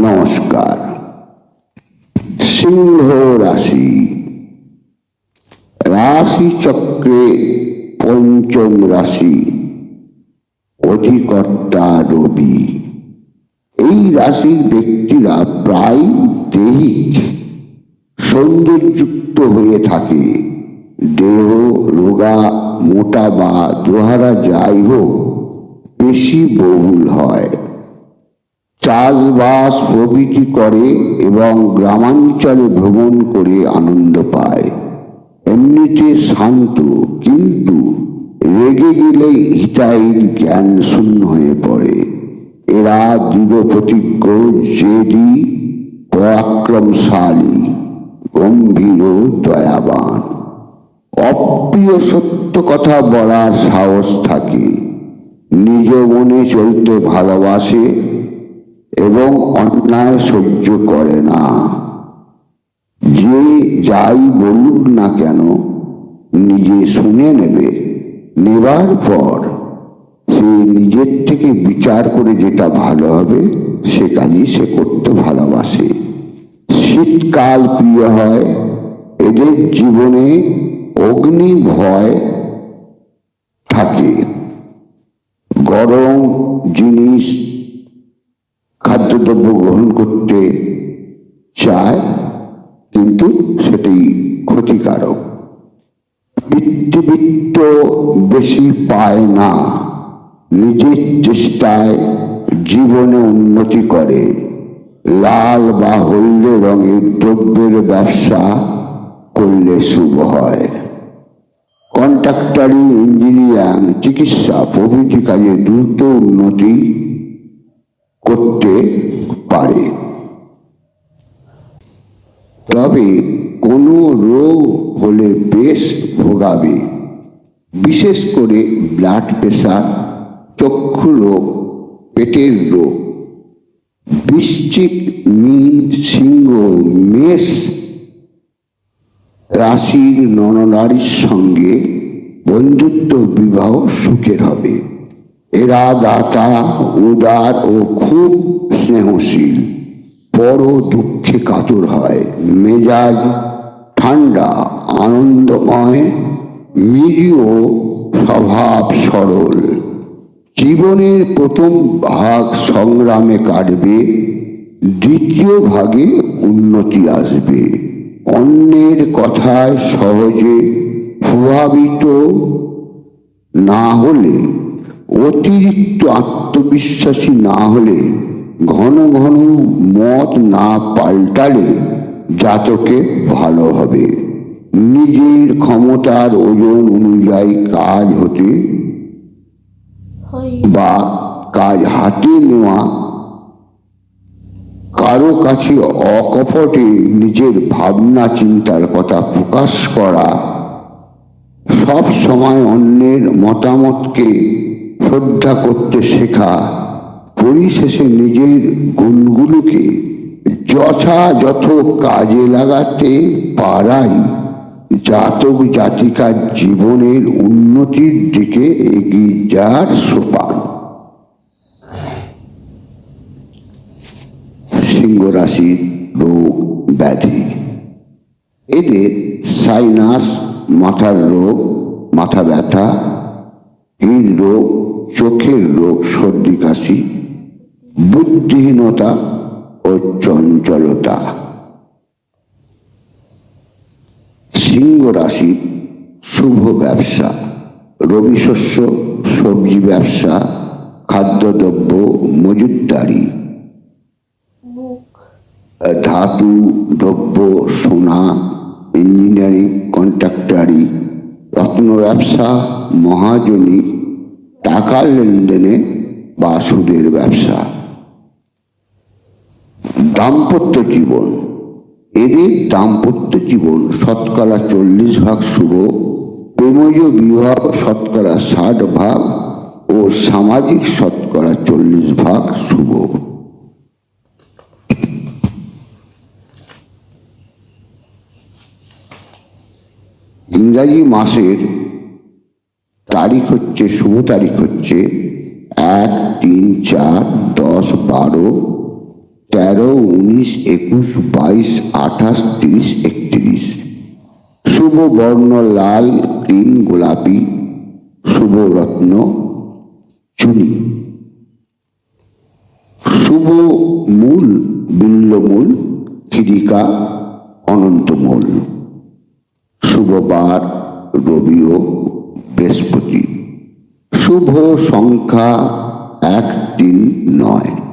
নমস্কার। সিংহ রাশি, রাশি চক্রে পঞ্চম রাশি, অধিকর্তা রবি। এই রাশির ব্যক্তিরা প্রায় দৈহিক সৌন্দর্যযুক্ত হয়ে থাকে। দেহ রোগা, মোটা বা দোহারা যাই হোক, বেশি বহুল হয়। চাষবাস প্রভৃতি করে এবং গ্রামাঞ্চলে ভ্রমণ করে আনন্দ পায়। এমনিতে শান্ত, কিন্তু রেগে গেলে হিতাহিত জ্ঞান শূন্য হয়ে পড়ে। এরা দৃঢ় প্রতিজ্ঞ, জেদি, পরাক্রমশালী, গম্ভীর ও দয়াবান। অপ্রিয় সত্য কথা বলার সাহস থাকে। নিজ মনে চলতে ভালোবাসে এবং অন্যায় সহ্য করে না। যে যাই বলুক না কেন, নিজে শুনে নেবে। নেবার পর সে নিজের থেকে বিচার করে যেটা ভালো হবে সে কাজই সে করতে ভালোবাসে। শীতকাল প্রিয় হয়। এদের জীবনে অগ্নি ভয় থাকে। গরম জিনিস, খাদ্যদ্রব্য গ্রহণ করতে চায়, কিন্তু সেটাই ক্ষতিকারক। বৃত্তিবৃত্ত বেশি পায় না। নিজের চেষ্টায় জীবনে উন্নতি করে। লাল বা হলদে রঙের দ্রব্যের ব্যবসা করলে শুভ হয়। কন্ট্রাক্টরি, ইঞ্জিনিয়ারিং, চিকিৎসা প্রভৃতি কাজে দ্রুত উন্নতি করতে পারে। তবে কোনো রোগ হলে বেশ ভোগাবে, বিশেষ করে ব্লাড প্রেশার, চক্ষু রোগ, পেটের রোগ। বৃশ্চিক, মীন, সিংহ, মেষ রাশির নরনারীর সঙ্গে বন্ধুত্ব বিবাহ সুখের হবে। এরা দাতা, উদার ও খুব স্নেহশীল। বড় দুঃখে কাতর হয়। মেজাজ ঠান্ডা, আনন্দময়, নিরীহ স্বভাব, সরল। জীবনের প্রথম ভাগ সংগ্রামে কাটবে, দ্বিতীয় ভাগে উন্নতি আসবে। অন্যের কথায় সহজে প্রভাবিত না হলে, অতিরিক্ত আত্মবিশ্বাসী না হলে, ঘন ঘন মত না পাল্টালে জাতকে ভালো হবে। নিজের ক্ষমতার ওজন অনুযায়ী কাজ হতে বা কাজ হাতে নেওয়া, কারো কাছে অকপটে নিজের ভাবনা চিন্তার কথা প্রকাশ করা, সব সময় অন্যের মতামতকে শ্রদ্ধা করতে শেখা, পরিশেষে নিজের গুণগুলোকে যথাযথ কাজে লাগাতে পারাই জাতক জাতিকার জীবনের উন্নতির দিকে এগিয়ে যাওয়ার সোপান। সিংহ রাশির রোগ ব্যাধি। এদের সাইনাস, মাথার রোগ, মাথা ব্যথা, হৃদরোগ, চোখের রোগ, সর্দি কাশি, বুদ্ধিহীনতা ও চঞ্চলতা। সিংহ রাশির শুভ ব্যবসা: রবি শস্য, সবজি ব্যবসা, খাদ্যদ্রব্য মজুতদারি, ধাতু দ্রব্য, সোনা, ইঞ্জিনিয়ারিং, কন্ট্রাক্টরি, রত্ন ব্যবসা, মহাজনী, টাকার লেনদেনে বা সুদের ব্যবসা। দাম্পত্য জীবন: এদের দাম্পত্য জীবন শতকরা 40% শুভ, প্রেমজ বিবাহ শতকরা 60% ও সামাজিক শতকরা 40% শুভ। ইংরাজি মাসের তারিখ হচ্ছে, শুভ তারিখ হচ্ছে 1, 3, 4, 10, 12, 13, 19, 21, 22, 28, 30, 31। শুভ বর্ণ লাল, ক্রিম, গোলাপি। শুভ রত্ন চুনি। শুভ মূল বিল্লমূল, খিরিকা, অনন্তমূল। শুভ বার রবি ও বৃহস্পতি। শুভ সংখ্যা 1, 3, 9।